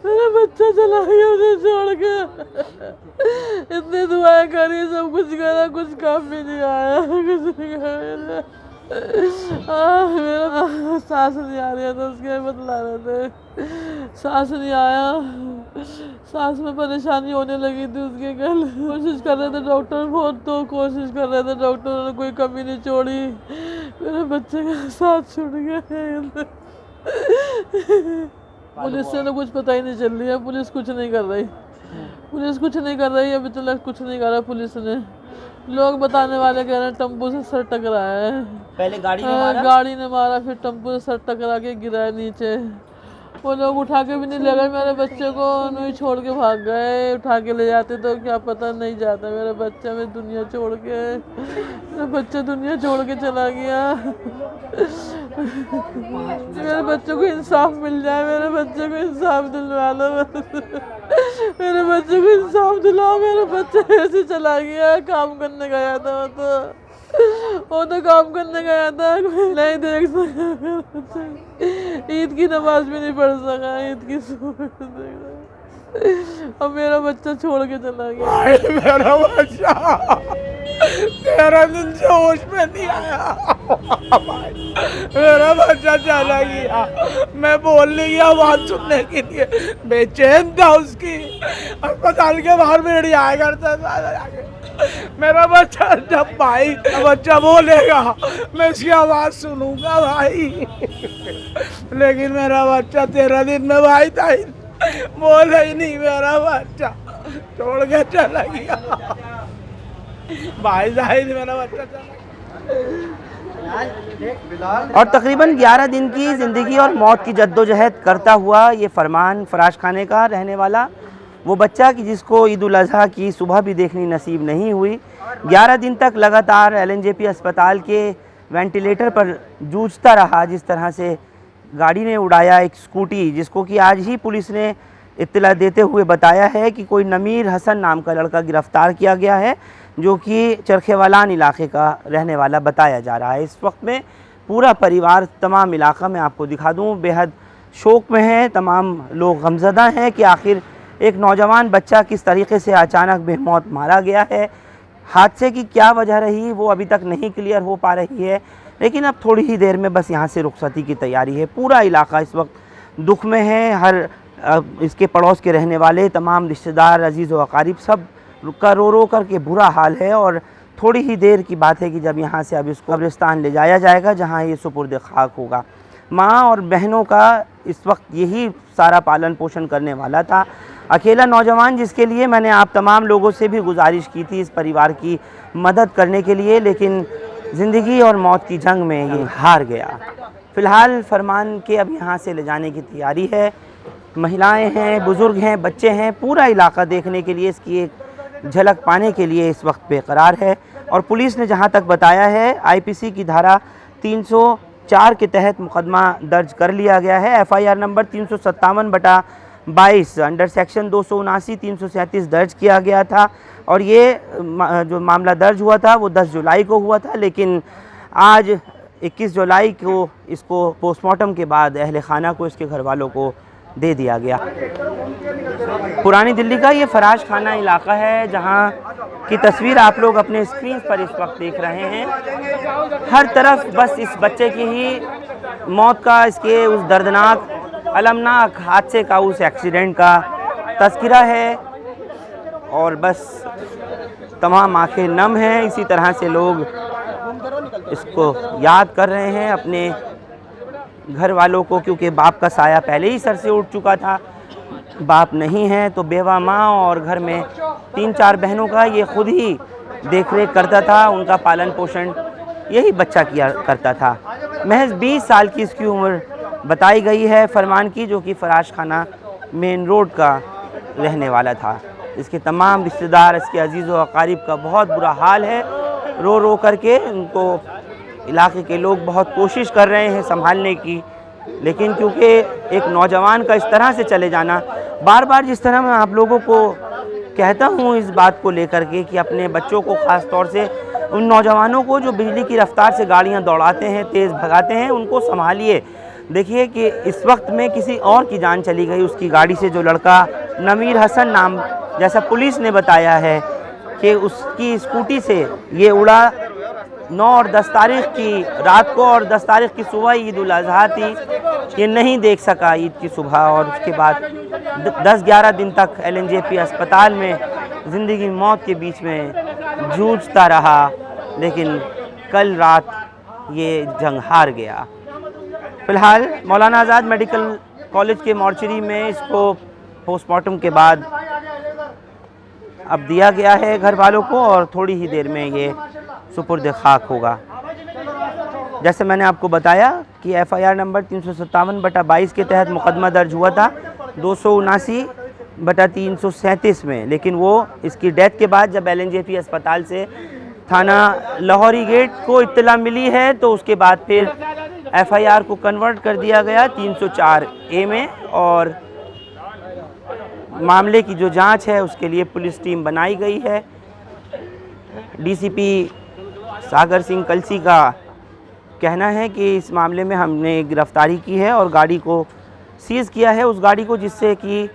मेरा बच्चा चला गया उसे छोड़ के। इतनी दुआएं करी, सब कुछ करा, कुछ काम भी नहीं आया, कुछ नहीं आया। मेरा सांस नहीं आ रहा था, उसके बतला रहे थे सांस नहीं आया, सांस में परेशानी होने लगी थी उसके। कल कोशिश कर रहे थे डॉक्टर, बहुत तो कोशिश कर रहे थे डॉक्टरों ने, कोई कमी नहीं छोड़ी। मेरे बच्चे का साथ छूट गया। पुलिस से तो कुछ पता ही नहीं चल रही है, पुलिस कुछ नहीं कर रही, पुलिस कुछ नहीं कर रही, अभी तक कुछ नहीं करा पुलिस ने। लोग बताने वाले कह रहे हैं टम्पू से सर टकराया है। पहले गाड़ी ने मारा, फिर टम्पू से सर टकरा के गिरा है नीचे। वो लोग उठा के भी नहीं ले गए मेरे बच्चे को, नहीं छोड़ के भाग गए। उठा के ले जाते तो क्या पता, नहीं जाता मेरा बच्चा। मैं दुनिया छोड़ के, मेरा बच्चा दुनिया छोड़ के चला गया। मेरे बच्चे को इंसाफ मिल जाए, मेरे बच्चे को इंसाफ दिलवा लो, मेरे बच्चे को इंसाफ दिलाओ। मेरा बच्चा ऐसे चला गया, काम करने गया था वो तो काम करने गया था, नहीं देख सका, ईद की नमाज भी नहीं पढ़ सका, ईद की सूरत अब मेरा बच्चा छोड़ के चला गया। मेरा बच्चा 13 दिन से होश में नहीं आया। मेरा बच्चा चला गया, मैं बोलने गया बात सुनने के लिए, बेचैन था। उसकी अस्पताल के बाहर भेड़ी आया करता था। मेरा बच्चा जब भाई बच्चा बोलेगा मैं उसकी आवाज़ सुनूंगा भाई, लेकिन मेरा बच्चा 13 दिन में भाई था, बोला ही नहीं। मेरा बच्चा छोड़ के चला गया भाई, जाहिर मेरा बच्चा चला। और तकरीबन 11 दिन की ज़िंदगी और मौत की जद्दोजहद करता हुआ ये फरमान फराश खाने का रहने वाला वो बच्चा कि जिसको ईद उल अज़हा की सुबह भी देखनी नसीब नहीं हुई, 11 दिन तक लगातार LNJP अस्पताल के वेंटिलेटर पर जूझता रहा। जिस तरह से गाड़ी ने उड़ाया एक स्कूटी, जिसको कि आज ही पुलिस ने इत्तला देते हुए बताया है कि कोई नमीर हसन नाम का लड़का गिरफ़्तार किया गया है, जो कि चरखेवालान इलाके का रहने वाला बताया जा रहा है। इस वक्त में पूरा परिवार, तमाम इलाका में आपको दिखा दूँ, बेहद शोक में है। तमाम लोग गमज़दा हैं कि आखिर एक नौजवान बच्चा किस तरीके से अचानक बेमौत मारा गया है। हादसे की क्या वजह रही वो अभी तक नहीं क्लियर हो पा रही है, लेकिन अब थोड़ी ही देर में बस यहाँ से रुखसती की तैयारी है। पूरा इलाका इस वक्त दुख में है। हर इसके पड़ोस के रहने वाले तमाम रिश्तेदार, अजीज़ व अकारीब सब का रो करके बुरा हाल है। और थोड़ी ही देर की बात है कि जब यहाँ से अब इसको कब्रिस्तान ले जाया जाएगा, जहाँ ये सुपुर्द खाक होगा। माँ और बहनों का इस वक्त यही सारा पालन पोषण करने वाला था, अकेला नौजवान, जिसके लिए मैंने आप तमाम लोगों से भी गुजारिश की थी इस परिवार की मदद करने के लिए, लेकिन ज़िंदगी और मौत की जंग में ये हार गया। फ़िलहाल फरमान के अब यहाँ से ले जाने की तैयारी है। महिलाएं हैं, बुज़ुर्ग हैं, बच्चे हैं, पूरा इलाका देखने के लिए, इसकी एक झलक पाने के लिए इस वक्त बेकरार है। और पुलिस ने जहाँ तक बताया है, IPC की धारा 304 के तहत मुकदमा दर्ज कर लिया गया है। FIR नंबर 357/22 अंडर सेक्शन 279 337 दर्ज किया गया था। और ये जो मामला दर्ज हुआ था वो 10 जुलाई को हुआ था, लेकिन आज 21 जुलाई को इसको पोस्टमार्टम के बाद अहले खाना को, इसके घर वालों को दे दिया गया। पुरानी दिल्ली का ये फराश खाना इलाका है, जहाँ की तस्वीर आप लोग अपने स्क्रीन पर इस वक्त देख रहे हैं। हर तरफ बस इस बच्चे की ही मौत का, इसके उस दर्दनाक अलमनाक हादसे का, उस एक्सीडेंट का तज़किरा है। और बस तमाम आंखें नम हैं। इसी तरह से लोग इसको याद कर रहे हैं, अपने घर वालों को, क्योंकि बाप का साया पहले ही सर से उठ चुका था। बाप नहीं है तो बेवा माँ और घर में 3-4 बहनों का ये खुद ही देख रेख करता था, उनका पालन पोषण यही बच्चा किया करता था। महज 20 साल की इसकी उम्र बताई गई है फरमान की, जो कि फराश खाना मेन रोड का रहने वाला था। इसके तमाम रिश्तेदार, इसके अजीज़ व अकारीब का बहुत बुरा हाल है। रो रो करके उनको इलाके के लोग बहुत कोशिश कर रहे हैं संभालने की, लेकिन क्योंकि एक नौजवान का इस तरह से चले जाना, बार बार जिस तरह मैं आप लोगों को कहता हूँ इस बात को लेकर के कि अपने बच्चों को, ख़ास तौर से उन नौजवानों को जो बिजली की रफ्तार से गाड़ियाँ दौड़ाते हैं, तेज़ भगाते हैं, उनको संभालिए। देखिए कि इस वक्त में किसी और की जान चली गई। उसकी गाड़ी से जो लड़का नमीर हसन नाम, जैसा पुलिस ने बताया है कि उसकी स्कूटी से ये उड़ा 9 और 10 तारीख की रात को, और 10 तारीख की सुबह ईद उल अज़हा थी। ये नहीं देख सका ईद की सुबह, और उसके बाद 10-11 दिन तक LNJP अस्पताल में ज़िंदगी मौत के बीच में जूझता रहा, लेकिन कल रात ये जंग हार गया। फ़िलहाल मौलाना आज़ाद मेडिकल कॉलेज के मॉर्चरी में इसको पोस्टमार्टम के बाद अब दिया गया है घर वालों को, और थोड़ी ही देर में ये सुपुर्द खाक होगा। जैसे मैंने आपको बताया कि FIR नंबर 357/22 के तहत मुकदमा दर्ज हुआ था 279/337 में, लेकिन वो इसकी डेथ के बाद जब LNJP अस्पताल से थाना लाहौरी गेट को इत्तला मिली है तो उसके बाद फिर FIR को कन्वर्ट कर दिया गया 304A में, और मामले की जो जांच है उसके लिए पुलिस टीम बनाई गई है। DCP सागर सिंह कलसी का कहना है कि इस मामले में हमने गिरफ्तारी की है और गाड़ी को सीज़ किया है, उस गाड़ी को जिससे कि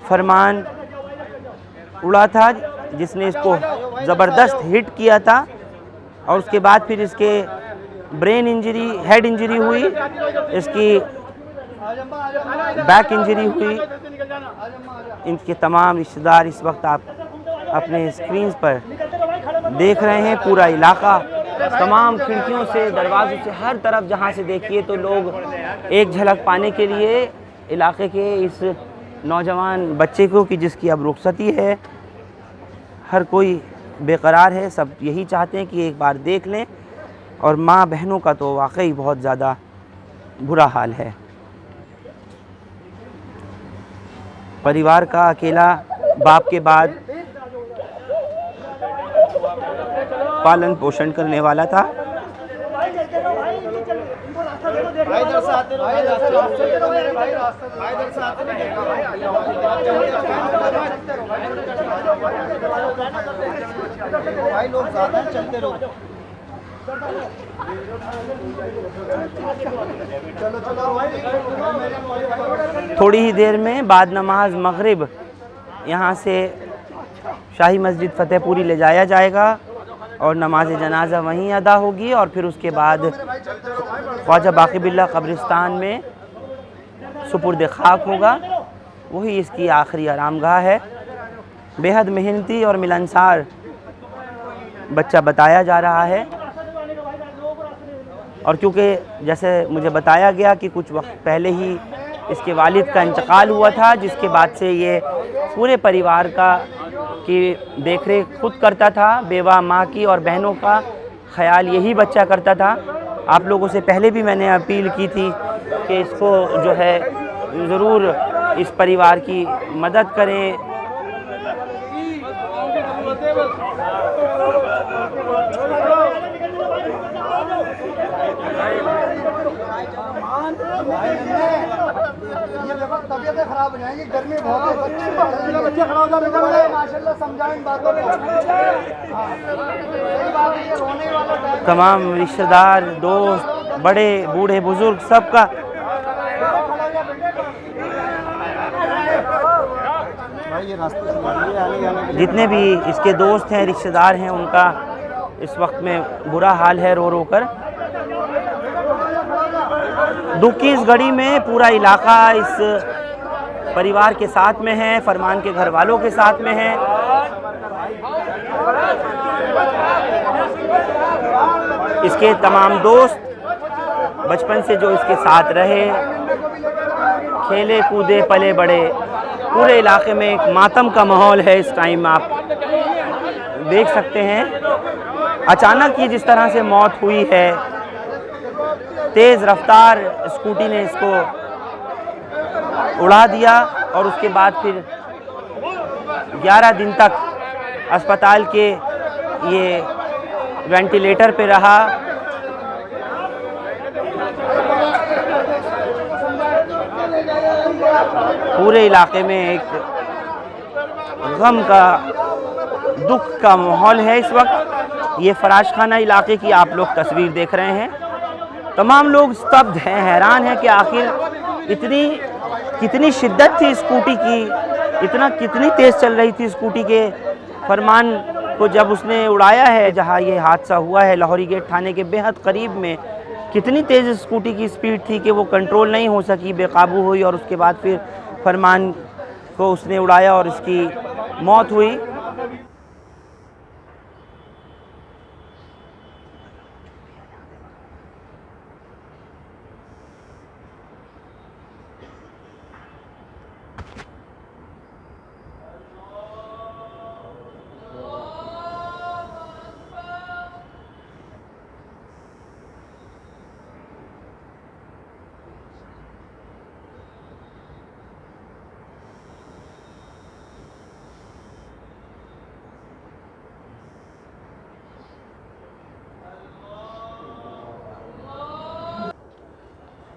फरमान उड़ा था, जिसने इसको ज़बरदस्त हिट किया था, और उसके बाद फिर इसके ब्रेन इंजरी, हेड इंजरी हुई, इसकी बैक इंजरी हुई। इनके तमाम रिश्तेदार इस वक्त आप अपने स्क्रीन पर देख रहे हैं। पूरा इलाका तमाम खिड़कियों से, दरवाज़ों से, हर तरफ जहां से देखिए तो लोग एक झलक पाने के लिए इलाके के इस नौजवान बच्चे को, कि जिसकी अब रुखसती है, हर कोई बेकरार है। सब यही चाहते हैं कि एक बार देख लें, और माँ बहनों का तो वाकई बहुत ज़्यादा बुरा हाल है। परिवार का अकेला बाप के बाद पालन पोषण करने वाला था। थोड़ी ही देर में बाद नमाज मगरिब यहाँ से शाही मस्जिद फतेहपुरी ले जाया जाएगा और नमाज जनाजा वहीं अदा होगी, और फिर उसके बाद ख्वाजा बाकी बिल्ला कब्रिस्तान में सुपुर्द खाक होगा। वही इसकी आखिरी आरामगाह है। बेहद मेहनती और मिलनसार बच्चा बताया जा रहा है, और क्योंकि जैसे मुझे बताया गया कि कुछ वक्त पहले ही इसके वालिद का इंतकाल हुआ था, जिसके बाद से ये पूरे परिवार का की देखरेख खुद करता था। बेवा माँ की और बहनों का ख्याल यही बच्चा करता था। आप लोगों से पहले भी मैंने अपील की थी कि इसको जो है ज़रूर इस परिवार की मदद करें। तबीयतें खराब हो जाएंगी, गर्मी बहुत है, बच्चे खड़ा हो जाए माशाल्लाह, समझाएं बातों को। रोने वाला तमाम रिश्तेदार, दोस्त, बड़े बूढ़े बुजुर्ग, सबका जितने भी इसके दोस्त हैं, रिश्तेदार हैं, उनका इस वक्त में बुरा हाल है, रो रो कर। दुख की इस घड़ी में पूरा इलाका इस परिवार के साथ में है, फरमान के घर वालों के साथ में है। इसके तमाम दोस्त बचपन से जो इसके साथ रहे, खेले कूदे पले बड़े, पूरे इलाके में एक मातम का माहौल है इस टाइम। आप देख सकते हैं अचानक ये जिस तरह से मौत हुई है, तेज़ रफ्तार स्कूटी ने इसको उड़ा दिया, और उसके बाद फिर 11 दिन तक अस्पताल के ये वेंटिलेटर पे रहा। पूरे इलाके में एक गम का, दुख का माहौल है इस वक्त। ये फराश खाना इलाके की आप लोग तस्वीर देख रहे हैं। तमाम लोग स्तब्ध हैं, हैरान हैं कि आखिर कितनी शिद्दत थी स्कूटी की, कितनी तेज़ चल रही थी स्कूटी के फरमान को जब उसने उड़ाया है। जहां ये हादसा हुआ है लाहौरी गेट थाने के बेहद करीब में, कितनी तेज़ स्कूटी की स्पीड थी कि वो कंट्रोल नहीं हो सकी, बेकाबू हुई और उसके बाद फिर फरमान को उसने उड़ाया और इसकी मौत हुई।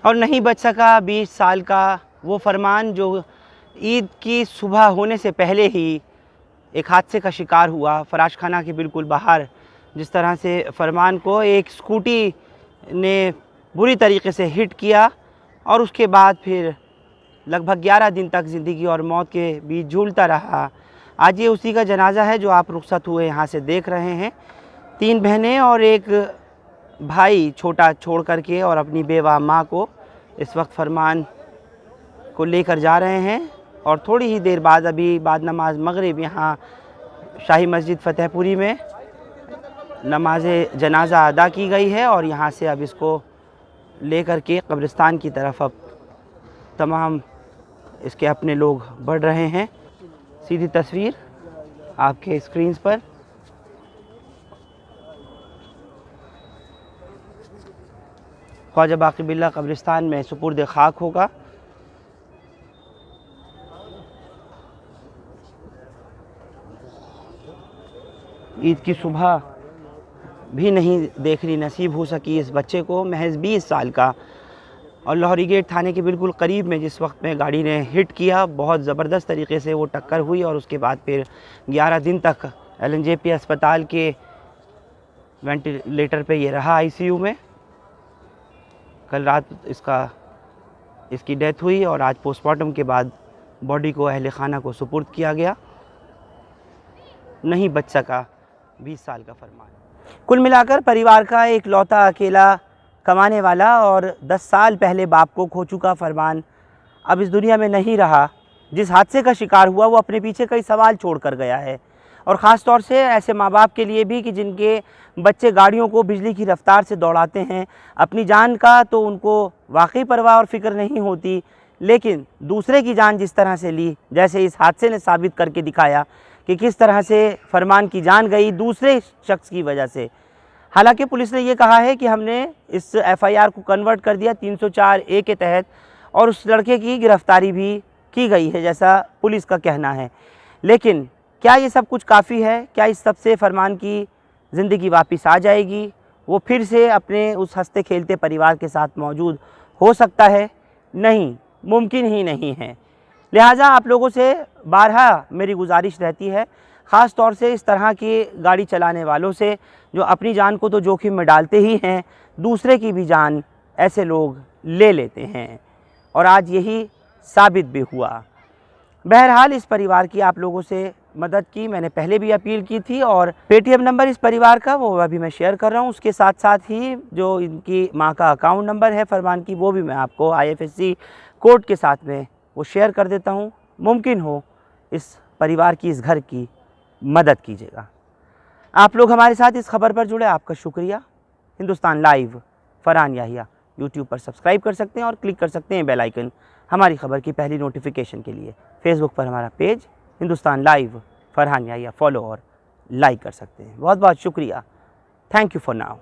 और नहीं बच सका 20 साल का वो फरमान जो ईद की सुबह होने से पहले ही एक हादसे का शिकार हुआ। फराश खाना के बिल्कुल बाहर जिस तरह से फरमान को एक स्कूटी ने बुरी तरीके से हिट किया और उसके बाद फिर लगभग 11 दिन तक ज़िंदगी और मौत के बीच झूलता रहा। आज ये उसी का जनाजा है जो आप रुखसत हुए यहाँ से देख रहे हैं। 3 बहनें और एक भाई छोटा छोड़ करके और अपनी बेवा माँ को इस वक्त फरमान को लेकर जा रहे हैं और थोड़ी ही देर बाद अभी बाद नमाज मगरिब यहाँ शाही मस्जिद फतेहपुरी में नमाज जनाजा अदा की गई है और यहाँ से अब इसको लेकर के कब्रिस्तान की तरफ अब तमाम इसके अपने लोग बढ़ रहे हैं। सीधी तस्वीर आपके स्क्रीन्स पर। ख्वाजा बाकी बिल्ला कब्रिस्तान में सुपुर्द खाक होगा। ईद की सुबह भी नहीं देखनी नसीब हो सकी इस बच्चे को, महज 20 साल का, और लाहौरी गेट थाने के बिल्कुल करीब में जिस वक्त में गाड़ी ने हिट किया, बहुत ज़बरदस्त तरीके से वो टक्कर हुई और उसके बाद फिर 11 दिन तक LNJP अस्पताल के वेंटिलेटर पे ये रहा ICU में। कल रात इसकी डेथ हुई और आज पोस्टमार्टम के बाद बॉडी को अहले खाना को सुपुर्द किया गया। नहीं बच सका 20 साल का फरमान। कुल मिलाकर परिवार का एक लौता अकेला कमाने वाला और 10 साल पहले बाप को खो चुका फरमान अब इस दुनिया में नहीं रहा। जिस हादसे का शिकार हुआ वो अपने पीछे कई सवाल छोड़ कर गया है, और ख़ास तौर से ऐसे माँ बाप के लिए भी कि जिनके बच्चे गाड़ियों को बिजली की रफ्तार से दौड़ाते हैं। अपनी जान का तो उनको वाकई परवाह और फ़िक्र नहीं होती, लेकिन दूसरे की जान जिस तरह से ली, जैसे इस हादसे ने साबित करके दिखाया कि किस तरह से फरमान की जान गई दूसरे शख्स की वजह से। हालांकि पुलिस ने ये कहा है कि हमने इस FIR को कन्वर्ट कर दिया 304A के तहत और उस लड़के की गिरफ़्तारी भी की गई है, जैसा पुलिस का कहना है। लेकिन क्या ये सब कुछ काफ़ी है? क्या इस सब से फरमान की ज़िंदगी वापस आ जाएगी? वो फिर से अपने उस हंसते खेलते परिवार के साथ मौजूद हो सकता है? नहीं, मुमकिन ही नहीं है। लिहाजा आप लोगों से बारहा मेरी गुजारिश रहती है, ख़ास तौर से इस तरह की गाड़ी चलाने वालों से जो अपनी जान को तो जोखिम में डालते ही हैं, दूसरे की भी जान ऐसे लोग ले लेते हैं, और आज यही साबित भी हुआ। बहरहाल इस परिवार की आप लोगों से मदद की मैंने पहले भी अपील की थी, और पेटीएम नंबर इस परिवार का वो अभी मैं शेयर कर रहा हूँ। उसके साथ साथ ही जो इनकी माँ का अकाउंट नंबर है फरमान की, वो भी मैं आपको IFSC कोड के साथ में वो शेयर कर देता हूँ। मुमकिन हो इस परिवार की, इस घर की मदद कीजिएगा। आप लोग हमारे साथ इस खबर पर जुड़े, आपका शुक्रिया। हिंदुस्तान लाइव फरहान याहिया YouTube पर सब्सक्राइब कर सकते हैं और क्लिक कर सकते हैं बेल आइकन हमारी खबर की पहली नोटिफिकेशन के लिए। फेसबुक पर हमारा page Hindustan live Farhan Yahiya follow और लाइक कर सकते हैं। बहुत बहुत शुक्रिया। Thank you for now.